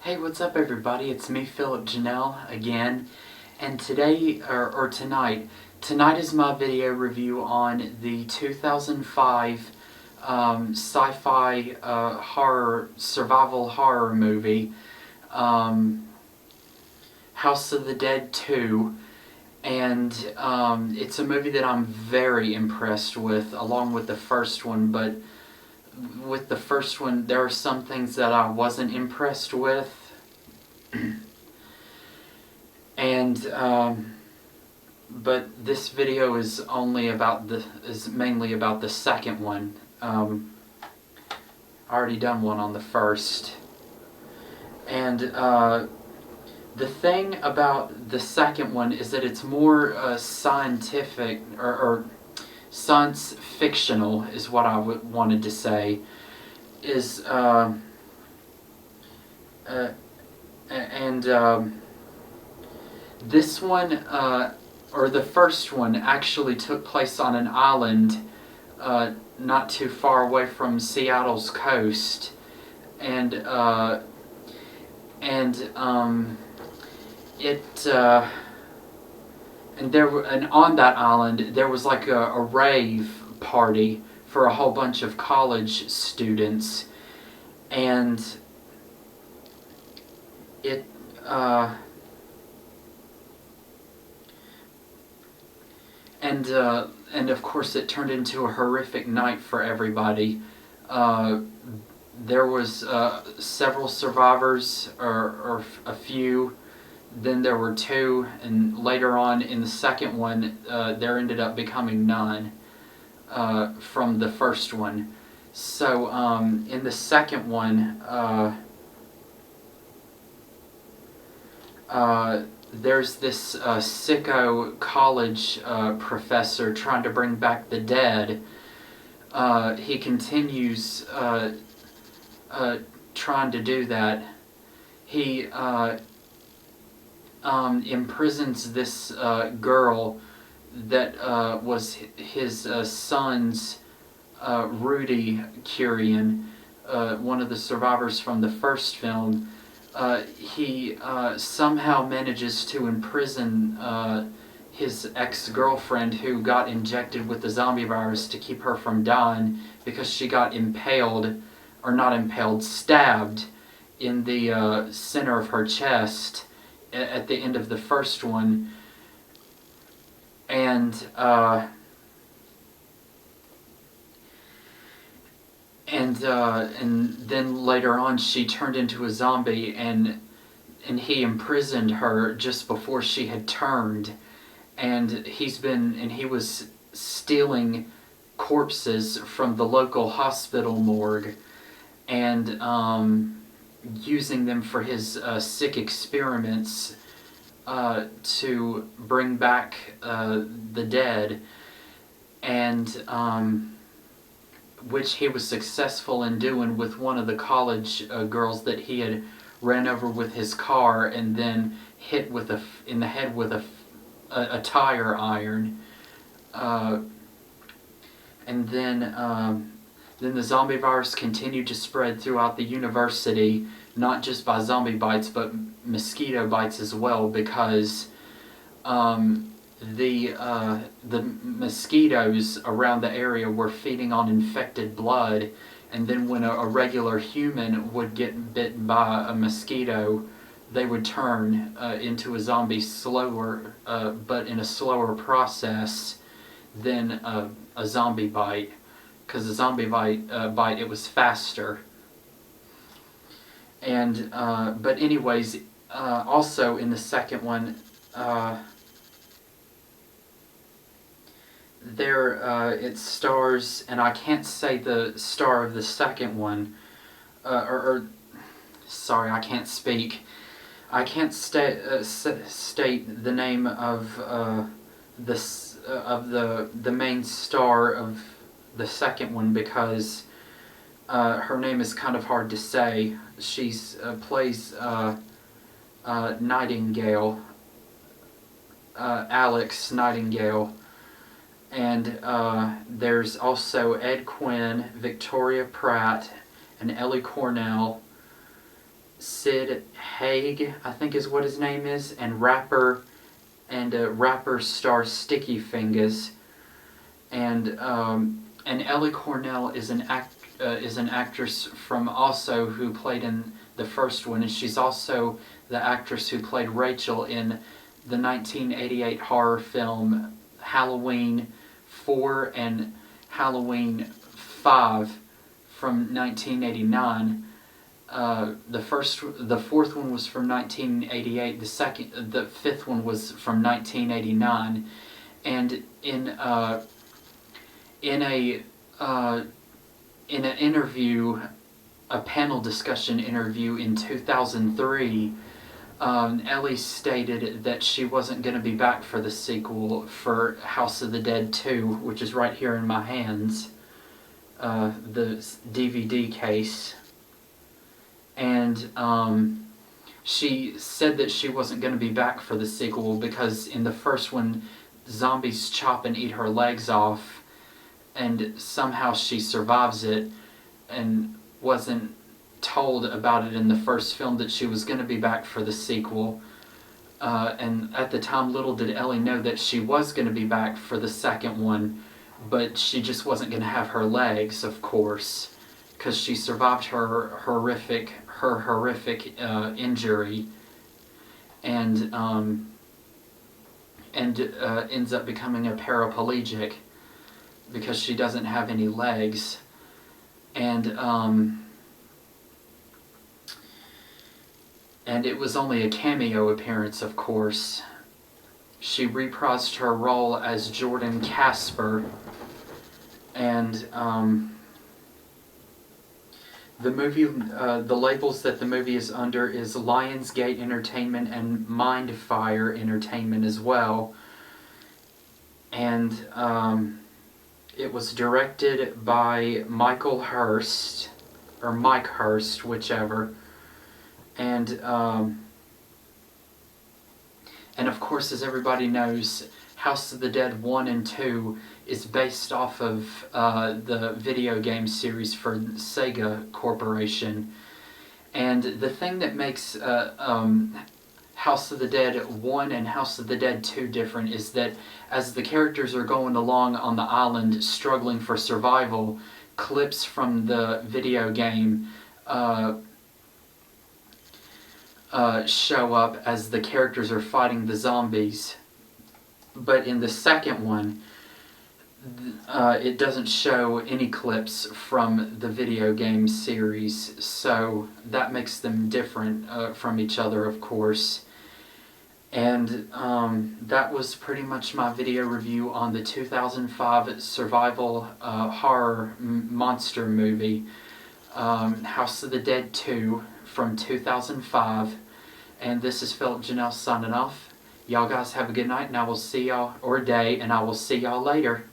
Hey, what's up everybody? It's me, Philip Janelle, again. And today, or tonight is my video review on the 2005 sci-fi survival horror movie, House of the Dead 2. And it's a movie that I'm very impressed with, along with the first one, but with the first one, there are some things that I wasn't impressed with. And but this video is mainly about the second one. I already done one on the first. And the thing about the second one is that it's more scientific, or science fictional is what I wanted to say, is this one, or the first one, actually took place on an island not too far away from Seattle's coast, and on that island there was like a rave party for a whole bunch of college students, and and of course it turned into a horrific night for everybody. There was several survivors, or a few. Then there were two, and later on in the second one, there ended up becoming none from the first one. So in the second one, there's this sicko college professor trying to bring back the dead. He continues trying to do that. He imprisons this girl that was his son's, Rudy Curien, one of the survivors from the first film. He somehow manages to imprison his ex-girlfriend, who got injected with the zombie virus to keep her from dying, because she got stabbed in the center of her chest at the end of the first one. And then later on she turned into a zombie, and he imprisoned her just before she had turned, and he was stealing corpses from the local hospital morgue and using them for his sick experiments to bring back the dead, and which he was successful in doing with one of the college girls that he had ran over with his car and then hit in the head with a tire iron. And then the zombie virus continued to spread throughout the university, not just by zombie bites, but mosquito bites as well, because the mosquitoes around the area were feeding on infected blood, and then when a regular human would get bit by a mosquito, they would turn into a zombie slower, but in a slower process than a zombie bite, because a zombie bite, it was faster. And but anyways, also in the second one, it stars, and I can't say the star of the second one, sorry, I can't speak. I can't state the name of the main star of the second one, because her name is kind of hard to say. She's plays Nightingale, Alex Nightingale. And there's also Ed Quinn, Victoria Pratt, and Ellie Cornell, Sid Haig, I think is what his name is, and rapper star Sticky Fingers, and Ellie Cornell is an actress from also who played in the first one, and she's also the actress who played Rachel in the 1988 horror film Halloween 4 and Halloween 5 from 1989. The fourth one was from 1988. The fifth one was from 1989, and in an interview, a panel discussion interview in 2003, Ellie stated that she wasn't going to be back for the sequel for House of the Dead 2, which is right here in my hands, the DVD case. And she said that she wasn't going to be back for the sequel because in the first one, zombies chop and eat her legs off, and somehow she survives it, and wasn't told about it in the first film that she was going to be back for the sequel. And at the time, little did Ellie know that she was going to be back for the second one, but she just wasn't going to have her legs, of course, because she survived her horrific injury, and ends up becoming a paraplegic because she doesn't have any legs. And it was only a cameo appearance, of course. She reprised her role as Jordan Casper, and the movie, the labels that the movie is under is Lionsgate Entertainment and Mindfire Entertainment as well. And it was directed by Michael Hurst, or Mike Hurst, whichever. And of course, as everybody knows, House of the Dead 1 and 2 is based off of the video game series for Sega Corporation. And the thing that makes House of the Dead 1 and House of the Dead 2 different is that as the characters are going along on the island struggling for survival, clips from the video game show up as the characters are fighting the zombies. But in the second one, it doesn't show any clips from the video game series, so that makes them different from each other, of course. And that was pretty much my video review on the 2005 survival horror monster movie, House of the Dead 2 from 2005. And this is Philip Janelle signing off. Y'all guys have a good night, and I will see y'all, or day, and I will see y'all later.